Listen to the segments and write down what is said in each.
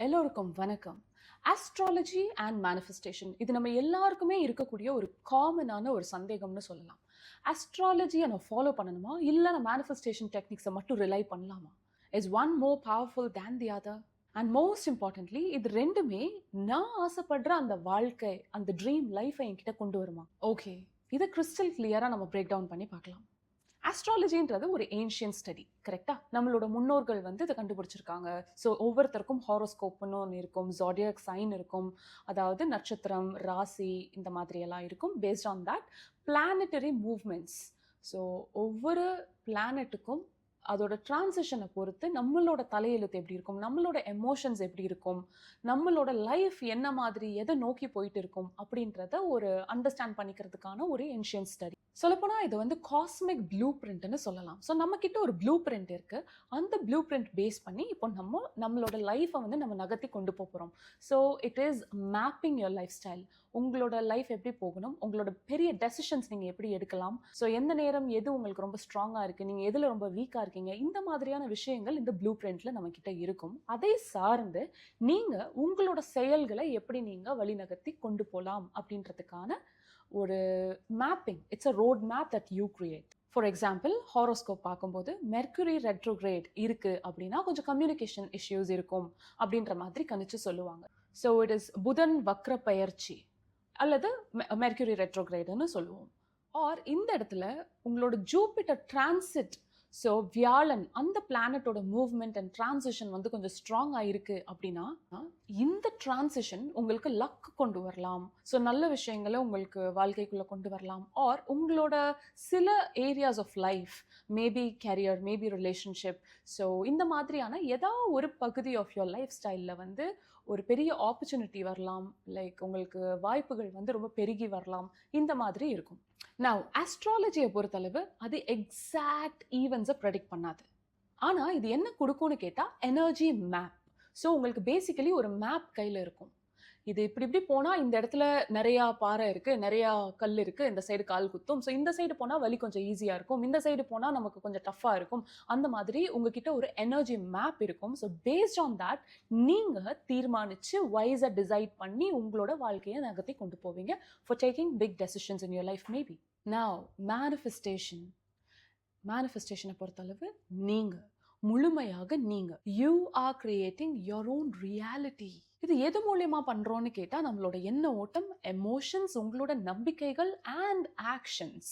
எல்லோருக்கும் வணக்கம். Astrology and manifestation இது நம்ம எல்லாருக்குமே இருக்கக்கூடிய ஒரு காமனான ஒரு சந்தேகம்னு சொல்லலாம். ஆஸ்ட்ராலஜியை நம்ம ஃபாலோ பண்ணணுமா, இல்லை நான் மேனிஃபெஸ்டேஷன் டெக்னிக்ஸை மட்டும் ரிலை பண்ணலாமா? Is one more powerful than the other? And most importantly, இது ரெண்டுமே நான் ஆசைப்படுற அந்த வாழ்க்கை, அந்த ட்ரீம் லைஃபை என்கிட்ட கொண்டு வருமா? ஓகே, இதை கிறிஸ்டல் கிளியராக நம்ம பிரேக் டவுன் பண்ணி பார்க்கலாம். ஆஸ்ட்ராலஜின்றது ஒரு ஏன்ஷியன் ஸ்டடி, கரெக்டா? நம்மளோட முன்னோர்கள் இதை கண்டுபிடிச்சிருக்காங்க. ஸோ ஒவ்வொருத்தருக்கும் ஹாரோஸ்கோப்னு ஒன்று இருக்கும், ஜாடியாக் சைன் இருக்கும், அதாவது நட்சத்திரம், ராசி, இந்த மாதிரி எல்லாம் இருக்கும். Based on that planetary movements. So ஒவ்வொரு பிளானட்டுக்கும் அதோட டிரான்சிஷனை பொறுத்து நம்மளோட தலையெழுத்து எப்படி இருக்கும், நம்மளோட எமோஷன்ஸ் எப்படி இருக்கும், நம்மளோட லைஃப் என்ன மாதிரி எதை நோக்கி போயிட்டு இருக்கும் அப்படின்றத ஒரு அண்டர்ஸ்டாண்ட் பண்ணிக்கிறதுக்கான ஒரு ஏன்ஷியன் ஸ்டடி. சொல்லப்போனால் இது காஸ்மிக் ப்ளூ பிரிண்ட்னு சொல்லலாம். ஸோ நம்மக்கிட்ட ஒரு ப்ளூ பிரிண்ட் இருக்குது. அந்த ப்ளூ பிரிண்ட் பேஸ் பண்ணி இப்போ நம்மளோட லைஃப்பை நம்ம நகர்த்தி கொண்டு போகிறோம். So it is mapping your life style. உங்களோட லைஃப் எப்படி போகணும், உங்களோட பெரிய டெசிஷன்ஸ் நீங்கள் எப்படி எடுக்கலாம், ஸோ எந்த நேரம் எது உங்களுக்கு ரொம்ப ஸ்ட்ராங்காக இருக்குது, நீங்கள் எதில் ரொம்ப வீக்காக இருக்கீங்க, இந்த மாதிரியான விஷயங்கள் இந்த ப்ளூ பிரிண்ட்டில் நம்மக்கிட்ட இருக்கும். அதை சார்ந்து நீங்கள் உங்களோட செயல்களை எப்படி நீங்கள் வழிநகர்த்தி கொண்டு போகலாம் அப்படின்றதுக்கான ஒரு mapping. It's a road map that you create. For example, horoscope பார்க்கும்போது மெர்க்குரி ரெட்ரோகிரேட் இருக்குது அப்படின்னா கொஞ்சம் கம்யூனிகேஷன் இஷ்யூஸ் இருக்கும் அப்படின்ற மாதிரி கணிச்சு சொல்லுவாங்க. ஸோ இட் இஸ் புதன் வக்ர பெயர்ச்சி அல்லது மெர்க்குரி ரெட்ரோகிரேடுன்னு சொல்லுவோம். ஆர் இந்த இடத்துல உங்களோட ஜூபிட்டர் டிரான்சிட், ஸோ வியாழன், அந்த பிளானட்டோட மூவ்மெண்ட் அண்ட் டிரான்சிஷன் கொஞ்சம் ஸ்ட்ராங்காக இருக்குது அப்படின்னா இந்த டிரான்சிஷன் உங்களுக்கு லக் கொண்டு வரலாம். ஸோ நல்ல விஷயங்களை உங்களுக்கு வாழ்க்கைக்குள்ளே கொண்டு வரலாம். ஆர் உங்களோட சில areas of life, maybe career, maybe relationship, so இந்த மாதிரியான ஏதாவது ஒரு பகுதி ஆஃப் யுவர் லைஃப் ஸ்டைலில் ஒரு பெரிய ஆப்பர்ச்சுனிட்டி வரலாம். லைக் உங்களுக்கு வாய்ப்புகள் ரொம்ப பெருகி வரலாம். இந்த மாதிரி இருக்கும். நவ் ஆஸ்ட்ராலஜியை பொறுத்தளவு அது எக்ஸாக்ட் ஈவெண்ட்ஸை ப்ரெடிக்ட் பண்ணாது. ஆனால் இது என்ன கொடுக்கும்னு கேட்டால் எனர்ஜி மேப். ஸோ உங்களுக்கு பேசிக்கலி ஒரு மேப் கையில் இருக்கும். இது இப்படி இப்படி போனால் இந்த இடத்துல நிறையா பாறை இருக்குது, நிறையா கல் இருக்குது, இந்த சைடு கால் குத்தும், ஸோ இந்த சைடு போனால் வலி கொஞ்சம் ஈஸியாக இருக்கும், இந்த சைடு போனால் நமக்கு கொஞ்சம் டஃப்பாக இருக்கும். அந்த மாதிரி உங்ககிட்ட ஒரு எனர்ஜி மேப் இருக்கும். ஸோ பேஸ்ட் ஆன் தட் நீங்கள் தீர்மானித்து வைஸாக டிசைட் பண்ணி உங்களோட வாழ்க்கையை நகர்த்தி கொண்டு போவீங்க for taking big decisions in your life maybe. Now மேனிஃபெஸ்டேஷனை பொறுத்தளவு நீங்கள் முழுமையாக you are creating your own reality. இது எது மூலியமா பண்றோம்னு கேட்டா நம்மளோட எண்ண ஓட்டம், எமோஷன்ஸ், உங்களோட நம்பிக்கைகள் அண்ட் ஆக்ஷன்ஸ்.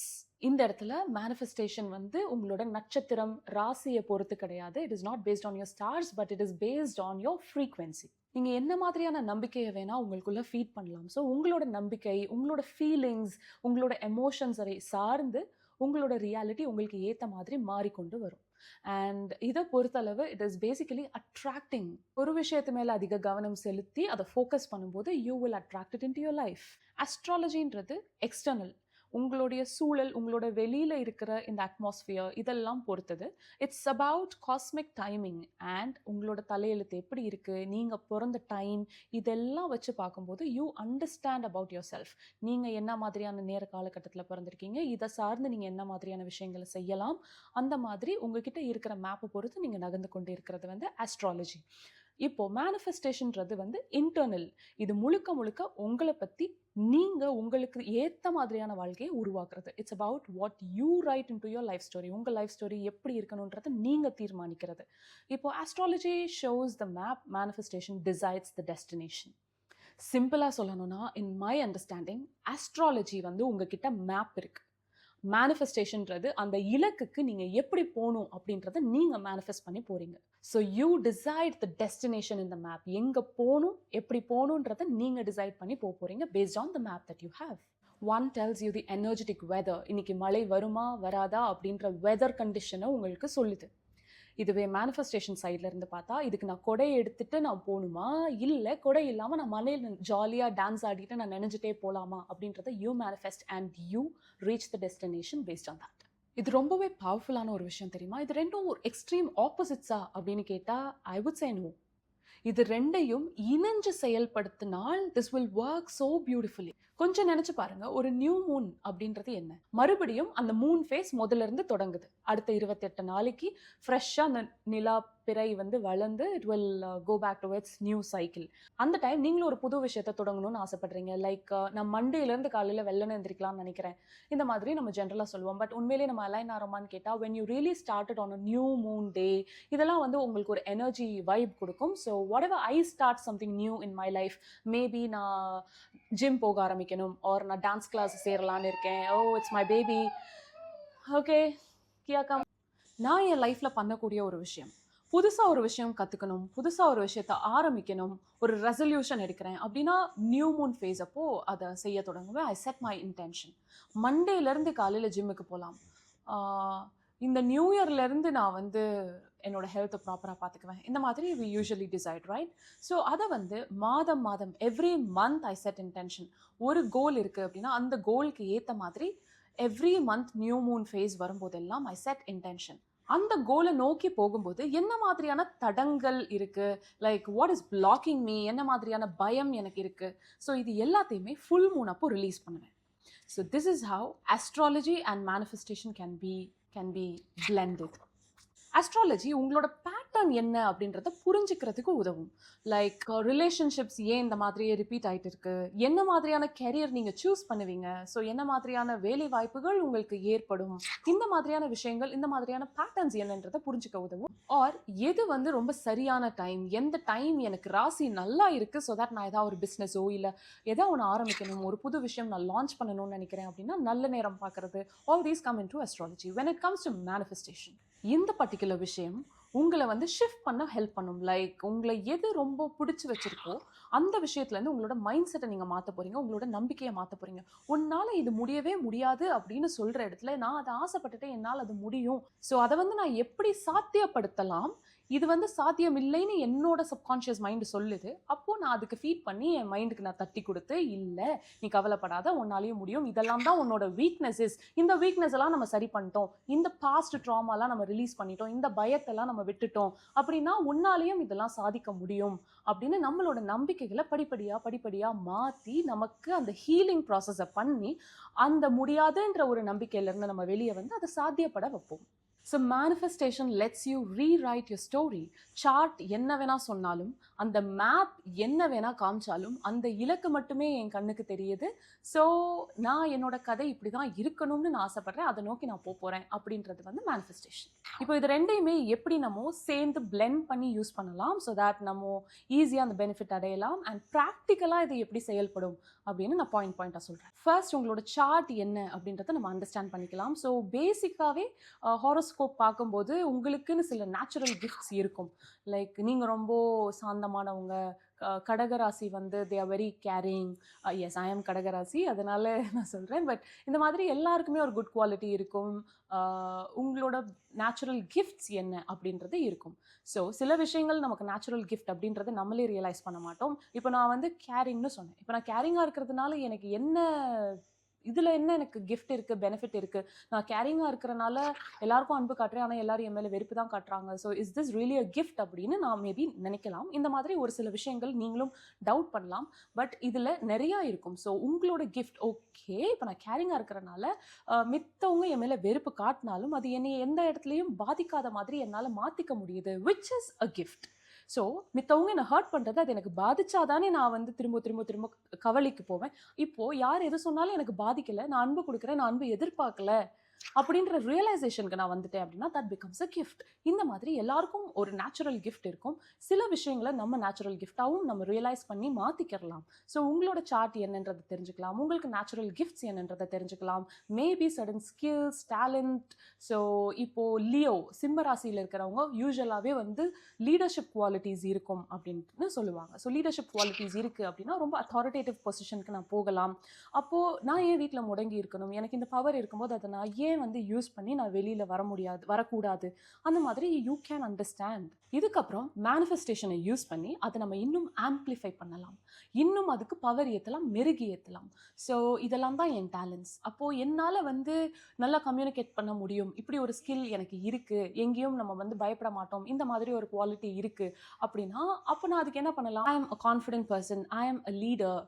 இந்த இடத்துல மேனிஃபெஸ்டேஷன் உங்களோட நட்சத்திரம், ராசியை பொறுத்து கிடையாது. It is not based on your stars, but it is based on your frequency. நீங்கள் என்ன மாதிரியான நம்பிக்கையை வேணால் உங்களுக்குள்ள ஃபீட் பண்ணலாம். ஸோ உங்களோட நம்பிக்கை, உங்களோட ஃபீலிங்ஸ், உங்களோட எமோஷன்ஸை சார்ந்து உங்களோட ரியாலிட்டி உங்களுக்கு ஏற்ற மாதிரி மாறிக்கொண்டு வரும். அண்ட் இதை பொறுத்தளவு இட் இஸ் பேசிக்கலி அட்ராக்டிங். ஒரு விஷயத்து மேலே அதிக கவனம் செலுத்தி அதை ஃபோக்கஸ் பண்ணும்போது you will attract it into your life. அஸ்ட்ராலஜின்றது எக்ஸ்டர்னல், உங்களுடைய சூழல், உங்களோட வெளியில் இருக்கிற இந்த அட்மாஸ்பியர், இதெல்லாம் பொறுத்தது. It's about cosmic timing and உங்களோட தலையெழுத்து எப்படி இருக்குது, நீங்கள் பிறந்த டைம், இதெல்லாம் வச்சு பார்க்கும்போது you understand about your self. நீங்கள் என்ன மாதிரியான நேர காலகட்டத்தில் பிறந்திருக்கீங்க, இதை சார்ந்து நீங்கள் என்ன மாதிரியான விஷயங்களை செய்யலாம், அந்த மாதிரி உங்ககிட்ட இருக்கிற மேப்பை பொறுத்து நீங்கள் நகர்ந்து கொண்டு இருக்கிறது ஆஸ்ட்ராலஜி. இப்போ மேனிஃபெஸ்டேஷன்றது இன்டர்னல். இது முழுக்க முழுக்க உங்களை பற்றி நீங்கள் உங்களுக்கு ஏற்ற மாதிரியான வாழ்க்கையை உருவாக்குறது. It's about what you right in to your life story. உங்கள் லைஃப் ஸ்டோரி எப்படி இருக்கணுன்றதை நீங்கள் தீர்மானிக்கிறது. இப்போ astrology shows the map, manifestation decides the destination. சிம்பிளாக சொல்லணும்னா, இன் மை அண்டர்ஸ்டாண்டிங், ஆஸ்ட்ராலஜி உங்ககிட்ட மேப் இருக்குது. மேனிஃபெஸ்டேஷன்றது அந்த இலக்குக்கு நீங்கள் எப்படி போகணும் அப்படின்றத நீங்கள் மேனிஃபெஸ்ட் பண்ணி போகிறீங்க. So you decide the destination in the map. எங்கே போகணும், எப்படி போகணுன்றதை நீங்கள் டிசைட் பண்ணி போகிறீங்க based on the map that you have. One tells you the energetic weather. இன்னைக்கு மழை வருமா வராதா அப்படின்ற வெதர் கண்டிஷனை உங்களுக்கு சொல்லுது. இதுவே மேனிஃபெஸ்டேஷன் சைடில் இருந்து பார்த்தா, இதுக்கு நான் கொடை எடுத்துட்டு நான் போகணுமா, இல்லை கொடை இல்லாமல் நான் மலையில் ஜாலியாக டான்ஸ் ஆடிட்டு நான் நினைஞ்சிட்டே போகலாமா அப்படின்றத you manifest and you reach the destination based on that. இது ரொம்பவே பவர்ஃபுல்லான ஒரு விஷயம் தெரியுமா? இது ரெண்டும் ஒரு எக்ஸ்ட்ரீம் ஆப்போசிட்ஸா அப்படின்னு கேட்டால் ஐ வுட் சே நோ. இது ரெண்டையும் இணைஞ்சு செயல்படுத்தினால் this will work so beautifully. கொஞ்சம் நினைச்சு பாருங்க, ஒரு நியூ மூன் அப்படின்றது என்ன? மறுபடியும் அந்த மூன் ஃபேஸ் முதல்ல இருந்து தொடங்குது. அடுத்த 28 நாளைக்கு ஃப்ரெஷ்ஷாக அந்த நிலா பிறை வந்து வளர்ந்து it will go back to its new cycle. அந்த டைம் நீங்களும் ஒரு புது விஷயத்த தொடங்கணும்னு ஆசைப்படுறீங்க. லைக் நான் மண்டேலேருந்து காலையில் வெள்ளன எந்திரிக்கலாம்னு நினைக்கிறேன். இந்த மாதிரி நம்ம ஜென்ரலாக சொல்லுவோம். பட் உண்மையிலேயே நம்ம அலைன் ஆகிறோமான்னு கேட்டால், when you really started on a new moon day, இதெல்லாம் வந்து உங்களுக்கு ஒரு எனர்ஜி வைப் கொடுக்கும். So whatever I start something new in my life, maybe நான் ஜிம் போக ஆரம்பிக்கணும், ஆர் நான் டான்ஸ் கிளாஸ் சேரலான்னு இருக்கேன். Oh it's my baby, okay கியாக்கா. நான் என் லைஃப்பில் பண்ணக்கூடிய ஒரு விஷயம், புதுசாக ஒரு விஷயம் கற்றுக்கணும், புதுசாக ஒரு விஷயத்த ஆரம்பிக்கணும், ஒரு ரெசல்யூஷன் எடுக்கிறேன் அப்படின்னா நியூ மூன் ஃபேஸ் அப்போது அதை செய்ய தொடங்குவேன். I set my intention. மண்டேலேருந்து காலையில் ஜிம்முக்கு போகலாம். இந்த நியூ இயர்லேருந்து நான் வந்து என்னோட ஹெல்த்தை ப்ராப்பராக பார்த்துக்குவேன். இந்த மாதிரி we usually decide, right? So அதை வந்து மாதம் மாதம் every month I set intention. ஒரு கோல் இருக்குது அப்படின்னா அந்த கோலுக்கு ஏற்ற மாதிரி every month new moon phase வரும்போதெல்லாம் ஐ செட் இன்டென்ஷன். அந்த கோலை நோக்கி போகும்போது என்ன மாதிரியான தடங்கள் இருக்குது, like what is blocking me, என்ன மாதிரியான பயம் எனக்கு இருக்குது, ஸோ இது எல்லாத்தையுமே ஃபுல் மூன் அப்போ ரிலீஸ் பண்ணுவேன். So this is how astrology and manifestation can be blended. Astrology உங்களோட பேட்டர்ன் என்ன அப்படின்றத புரிஞ்சுக்கிறதுக்கு உதவும். லைக் ரிலேஷன்ஷிப்ஸ் ஏன் இந்த மாதிரியே ரிப்பீட் ஆகிட்டு இருக்கு, என்ன மாதிரியான கெரியர் நீங்கள் சூஸ் பண்ணுவீங்க, ஸோ என்ன மாதிரியான வேலை வாய்ப்புகள் உங்களுக்கு ஏற்படும், இந்த மாதிரியான விஷயங்கள், இந்த மாதிரியான பேட்டர்ன்ஸ் என்னன்றதை புரிஞ்சுக்க உதவும். ஆர் எது வந்து ரொம்ப சரியான டைம், எந்த டைம் எனக்கு ராசி நல்லா இருக்குது, ஸோ தட் நான் ஏதாவது ஒரு பிஸ்னஸோ இல்லை ஏதாவது ஒன்று ஆரம்பிக்கணும், ஒரு புது விஷயம் நான் லான்ச் பண்ணணும்னு நினைக்கிறேன் அப்படின்னா நல்ல நேரம் பார்க்குறது. All these come in to astrology. When it comes to manifestation, இந்த பர்டிகுலர் விஷயம் உங்களை வந்து ஷிஃப்ட் பண்ண ஹெல்ப் பண்ணும். லைக் உங்களை எது ரொம்ப பிடிச்சி வச்சிருக்கோ அந்த விஷயத்துலேருந்து உங்களோட மைண்ட் செட்டை நீங்கள் மாற்ற போகிறீங்க, உங்களோட நம்பிக்கையை மாற்ற போகிறீங்க. உன்னால் இது முடியவே முடியாது அப்படின்னு சொல்கிற இடத்துல நான் அதை ஆசைப்பட்டுட்டேன், என்னால் அது முடியும், ஸோ அதை வந்து நான் எப்படி சாத்தியப்படுத்தலாம், இது வந்து சாத்தியம் இல்லைன்னு என்னோட சப்கான்ஷியஸ் மைண்டு சொல்லுது. அப்போது நான் அதுக்கு ஃபீட் பண்ணி என் மைண்டுக்கு நான் தட்டி கொடுத்து, இல்லை நீ கவலைப்படாத, உன்னாலேயும் முடியும், இதெல்லாம் தான் உன்னோட வீக்னஸஸ், இந்த வீக்னஸ் எல்லாம் நம்ம சரி பண்ணிட்டோம், இந்த பாஸ்ட் ட்ராமாலாம் நம்ம ரிலீஸ் பண்ணிட்டோம், இந்த பயத்தெல்லாம் நம்ம விட்டுட்டோம் அப்படின்னா உன்னாலேயும் இதெல்லாம் சாதிக்க முடியும் அப்படின்னு நம்மளோட நம்பிக்கைகளை படிப்படியாக மாற்றி நமக்கு அந்த ஹீலிங் ப்ராசஸை பண்ணி அந்த முடியாதுன்ற ஒரு நம்பிக்கையிலேருந்து நம்ம வெளியே வந்து அதை சாத்தியப்பட வைப்போம். So manifestation lets you rewrite your story. Chart என்ன வேணால் சொன்னாலும், அந்த மேப் என்ன வேணால் காமிச்சாலும், அந்த இலக்கு மட்டுமே என் கண்ணுக்கு தெரியுது. ஸோ நான் என்னோட கதை இப்படி தான் இருக்கணும்னு நான் ஆசைப்பட்றேன், அதை நோக்கி நான் போகிறேன் அப்படின்றது வந்து மேனிஃபெஸ்டேஷன். இப்போ இது ரெண்டையுமே எப்படி நம்ம சேர்ந்து பிளெண்ட் பண்ணி யூஸ் பண்ணலாம், ஸோ தட் நம்ம ஈஸியாக அந்த பெனிஃபிட் அடையலாம். அண்ட் ப்ராக்டிக்கலாக இது எப்படி செயல்படும் அப்படின்னு நான் பாயிண்டாக சொல்கிறேன். ஃபர்ஸ்ட் உங்களோட சார்ட் என்ன அப்படின்றத நம்ம அண்டர்ஸ்டாண்ட் பண்ணிக்கலாம். ஸோ பேசிக்காகவே ஹாரோஸ்கோப் பார்க்கும்போது உங்களுக்குன்னு சில நேச்சுரல் கிஃப்ட்ஸ் இருக்கும். லைக் நீங்கள் ரொம்ப சாந்தமானவங்க, கடகராசி வந்து they are very caring. Yes, I am கடகராசி, அதனால் நான் சொல்கிறேன். பட் இந்த மாதிரி எல்லாருக்குமே ஒரு குட் குவாலிட்டி இருக்கும். உங்களோட நேச்சுரல் கிஃப்ட்ஸ் என்ன அப்படின்றது இருக்கும். ஸோ சில விஷயங்கள் நமக்கு நேச்சுரல் கிஃப்ட் அப்படின்றத நம்மளே ரியலைஸ் பண்ண மாட்டோம். இப்போ நான் வந்து கேரிங்னு சொன்னேன். இப்போ நான் கேரிங்காக இருக்கிறதுனால எனக்கு என்ன, இதில் என்ன எனக்கு கிஃப்ட் இருக்குது, பெனிஃபிட் இருக்குது, நான் கேரிங்காக இருக்கிறனால எல்லாருக்கும் அன்பு காட்டுறேன், ஆனால் எல்லாரும் என் மேலே வெறுப்பு தான் காட்டுறாங்க, so is this really a gift அப்படின்னு நான் மேபி நினைக்கலாம். இந்த மாதிரி ஒரு சில விஷயங்கள் நீங்களும் டவுட் பண்ணலாம். பட் இதில் நிறையா இருக்கும். ஸோ உங்களோட கிஃப்ட், ஓகே இப்போ நான் கேரிங்காக இருக்கிறனால மித்தவங்க என் மேலே வெறுப்பு காட்டினாலும் அது என்னை எந்த இடத்துலையும் பாதிக்காத மாதிரி என்னால் மாற்றிக்க முடியுது, which is a gift. So மித்தவங்க என்னை ஹர்ட் பண்ணுறது அது எனக்கு பாதிச்சாதானே நான் வந்து திரும்ப கவலைக்கு போவேன். இப்போது யார் எது சொன்னாலும் எனக்கு பாதிக்கலை, நான் அன்பு கொடுக்குறேன், நான் அன்பு எதிர்பார்க்கல அப்படின்ற ரியலைசேஷனுக்கு நான் வந்துட்டேன் அப்படின்னா தட் பிகம்ஸ் அ கிஃப்ட். இந்த மாதிரி எல்லாருக்கும் ஒரு நேச்சுரல் கிஃப்ட் இருக்கும். சில விஷயங்களை நம்ம நேச்சுரல் கிஃப்டாகவும் நம்ம ரியலைஸ் பண்ணி மாற்றிக்கிறலாம். ஸோ உங்களோட சார்ட் என்னன்றதை தெரிஞ்சுக்கலாம், உங்களுக்கு நேச்சுரல் கிஃப்ட்ஸ் என்னன்றதை தெரிஞ்சுக்கலாம், maybe sudden skills, talent. So இப்போது லியோ சிம்ம ராசியில் இருக்கிறவங்க யூஸ்வலாகவே வந்து லீடர்ஷிப் குவாலிட்டிஸ் இருக்கும் அப்படின்னு சொல்லுவாங்க. ஸோ லீடர்ஷிப் குவாலிட்டிஸ் இருக்குது அப்படின்னா ரொம்ப அத்தாரிட்டேட்டிவ் பொசிஷனுக்கு நான் போகலாம். அப்போது நான் ஏன் வீட்டில் முடங்கி இருக்கணும், எனக்கு இந்த பவர் இருக்கும்போது அதை நான் ஏன் வந்து யூஸ் பண்ணி நான் வெளியில் வரக்கூடாது, அந்த மாதிரி யூ கேன் அண்டர்ஸ்டாண்ட். இதுக்கப்புறம் மேனிஃபெஸ்டேஷனை யூஸ் பண்ணி அதை நம்ம இன்னும் ஆம்ப்ளிஃபை பண்ணலாம், இன்னும் அதுக்கு பவர் ஏற்றலாம், மெருகி ஏற்றலாம். ஸோ இதெல்லாம் தான் என் டேலண்ட்ஸ். அப்போது என்னால் வந்து நல்லா கம்யூனிகேட் பண்ண முடியும், இப்படி ஒரு ஸ்கில் எனக்கு இருக்குது, எங்கேயும் நம்ம வந்து பயப்பட மாட்டோம், இந்த மாதிரி ஒரு குவாலிட்டி இருக்குது அப்படின்னா அப்போ நான் அதுக்கு என்ன பண்ணலாம், ஐ ஆம் அ கான்ஃபிடென்ட் பர்சன், ஐ ஆம் அ leader,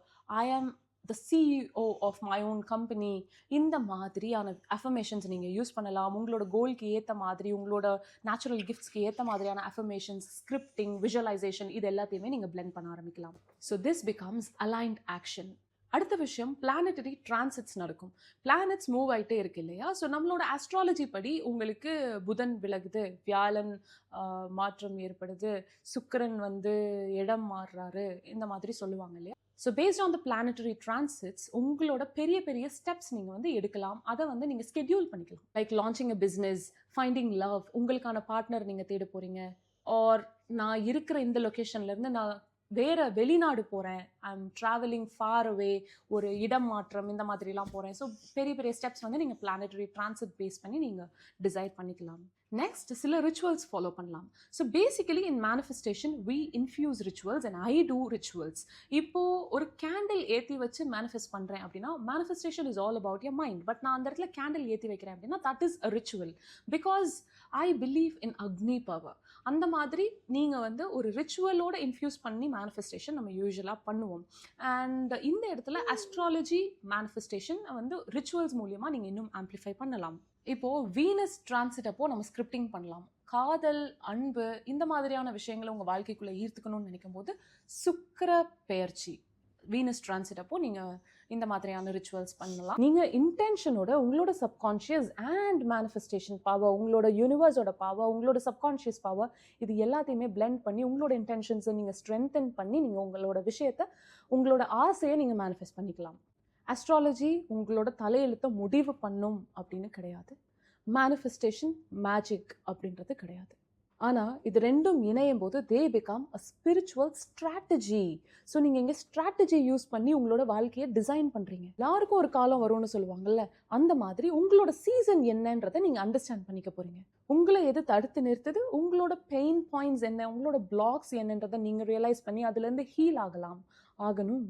I am the CEO of my own company. இந்த மாதிரியான அஃபர்மேஷன்ஸ் நீங்கள் யூஸ் பண்ணலாம். உங்களோட கோலுக்கு ஏற்ற மாதிரி, உங்களோட நேச்சுரல் கிஃப்ட்ஸ்க்கு ஏற்ற மாதிரியான அஃபர்மேஷன்ஸ், ஸ்கிரிப்டிங், விஷுவலைசேஷன் இது எல்லாத்தையுமே நீங்கள் பிளெண்ட் பண்ண ஆரம்பிக்கலாம். So this becomes aligned action. அடுத்த விஷயம், பிளானட்டரி டிரான்சிட்ஸ் நடக்கும். பிளானட்ஸ் மூவ் ஆகிட்டே இருக்கு இல்லையா? ஸோ நம்மளோட ஆஸ்ட்ராலஜி படி உங்களுக்கு புதன் விலகுது, வியாழன் மாற்றம் ஏற்படுது, சுக்கிரன் வந்து இடம் மாறுறாரு, இந்த மாதிரி சொல்லுவாங்க இல்லையா? So based on the planetary transits உங்களோட பெரிய பெரிய ஸ்டெப்ஸ் நீங்கள் வந்து எடுக்கலாம். அதை வந்து நீங்கள் ஸ்கெட்யூல் பண்ணிக்கலாம். லைக் லான்ச்சிங் அ பிஸ்னஸ், ஃபைண்டிங் லவ், உங்களுக்கான பார்ட்னர் நீங்கள் தேட போகிறீங்க. ஆர் நான் இருக்கிற இந்த லொக்கேஷன்லேருந்து நான் வேற வெளிநாடு போகிறேன், I am travelling far away, ஒரு இடம் மாற்றம் இந்த மாதிரிலாம் போகிறேன். ஸோ பெரிய பெரிய ஸ்டெப்ஸ் வந்து நீங்கள் பிளானட்டரி டிரான்சிட் பேஸ் பண்ணி நீங்கள் டிசைட் பண்ணிக்கலாம். நெக்ஸ்ட் சில ரிச்சுவல்ஸ் ஃபாலோ பண்ணலாம். So basically in manifestation we infuse rituals and I do rituals. இப்போது ஒரு கேண்டில் ஏற்றி வச்சு மேனிஃபெஸ்ட் பண்ணுறேன் அப்படின்னா, manifestation is all about your mind. But நான் அந்த இடத்துல கேண்டில் ஏற்றி வைக்கிறேன் அப்படின்னா that is a ritual. Because I believe in Agni power. அந்த மாதிரி நீங்கள் வந்து ஒரு ரிச்சுவலோட இன்ஃபியூஸ் பண்ணி மேனிஃபெஸ்டேஷன் நம்ம யூஸ்வலாக பண்ணுவோம். அண்ட் இந்த இடத்துல அஸ்ட்ராலஜி மேனிஃபெஸ்டேஷன் வந்து ரிச்சுவல்ஸ் மூலியமாக நீங்கள் இன்னும் ஆம்ப்ளிஃபை பண்ணலாம். இப்போது வீனஸ் டிரான்சிட் அப்போ நம்ம ஸ்கிரிப்டிங் பண்ணலாம். காதல், அன்பு இந்த மாதிரியான விஷயங்களை உங்கள் வாழ்க்கைக்குள்ளே ஈர்த்துக்கணும்னு நினைக்கும் போது சுக்கிர பெயர்ச்சி, வீனஸ் டிரான்சிட் அப்போ நீங்கள் இந்த மாதிரியான ரிச்சுவல்ஸ் பண்ணலாம். நீங்கள் இன்டென்ஷனோட உங்களோட சப்கான்ஷியஸ் அண்ட் மேனிஃபெஸ்டேஷன் பவர், உங்களோட யூனிவர்ஸோட பவர், உங்களோட சப்கான்ஷியஸ் பவர், இது எல்லாத்தையுமே பிளெண்ட் பண்ணி உங்களோட இன்டென்ஷன்ஸை நீங்கள் ஸ்ட்ரென்தன் பண்ணி நீங்கள் உங்களோட விஷயத்தை, உங்களோட ஆசையை நீங்கள் மேனிஃபெஸ்ட் பண்ணிக்கலாம். அஸ்ட்ராலஜி உங்களோட தலையெழுத்தை முடிவு பண்ணும் அப்படின்னு கிடையாது. மேனிஃபெஸ்டேஷன் மேஜிக் அப்படின்றது கிடையாது. ஆனால் இது ரெண்டும் இணையும் போது they become a spiritual strategy. So நீங்கள் இங்கே ஸ்ட்ராட்டஜி யூஸ் பண்ணி உங்களோட வாழ்க்கையை டிசைன் பண்ணுறீங்க. எல்லாருக்கும் ஒரு காலம் வரும்னு சொல்லுவாங்கல்ல, அந்த மாதிரி உங்களோட சீசன் என்னன்றதை நீங்கள் அண்டர்ஸ்டாண்ட் பண்ணிக்க போகிறீங்க. உங்களை எது தடுத்து நிறுத்துது, உங்களோட பெயின் பாயிண்ட்ஸ் என்ன, உங்களோட பிளாக்ஸ் என்னன்றதை நீங்கள் ரியலைஸ் பண்ணி அதுலேருந்து ஹீல் ஆகணும்.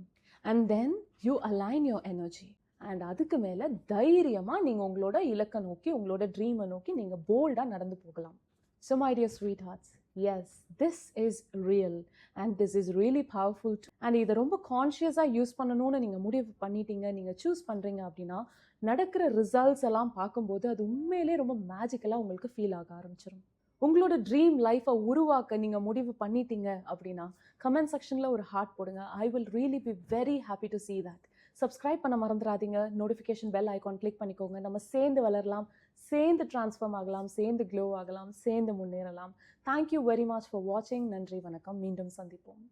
And then you align your energy. And அதுக்கு மேலே தைரியமாக நீங்கள் உங்களோட இலக்கை நோக்கி, உங்களோட ட்ரீமை நோக்கி நீங்கள் போல்டாக நடந்து போகலாம். So my dear sweethearts, yes, this is real and this is really powerful too. And இதை ரொம்ப கான்ஷியஸாக யூஸ் பண்ணணும்னு நீங்கள் முடிவு பண்ணிட்டீங்க, நீங்கள் சூஸ் பண்ணுறீங்க அப்படின்னா நடக்கிற ரிசல்ட்ஸ் எல்லாம் பார்க்கும்போது அது உண்மையிலே ரொம்ப மேஜிக்கலாக உங்களுக்கு ஃபீல் ஆக ஆரம்பிச்சிடும். உங்களோட ட்ரீம் லைஃப்பை உருவாக்க நீங்கள் முடிவு பண்ணிட்டீங்க அப்படின்னா கமெண்ட் செக்ஷனில் ஒரு ஹார்ட் போடுங்க. I will really be very happy to see that. Subscribe பண்ண மறந்துடாதீங்க. நோட்டிஃபிகேஷன் பெல் ஐகான் கிளிக் பண்ணிக்கோங்க. நம்ம சேர்ந்து வளரலாம், சேர்ந்து டிரான்ஸ்ஃபார்ம் ஆகலாம், சேர்ந்து க்ளோ ஆகலாம், சேர்ந்து முன்னேறலாம். தேங்க்யூ வெரி மச் ஃபார் வாட்சிங். நன்றி, வணக்கம். மீண்டும் சந்திப்போம்.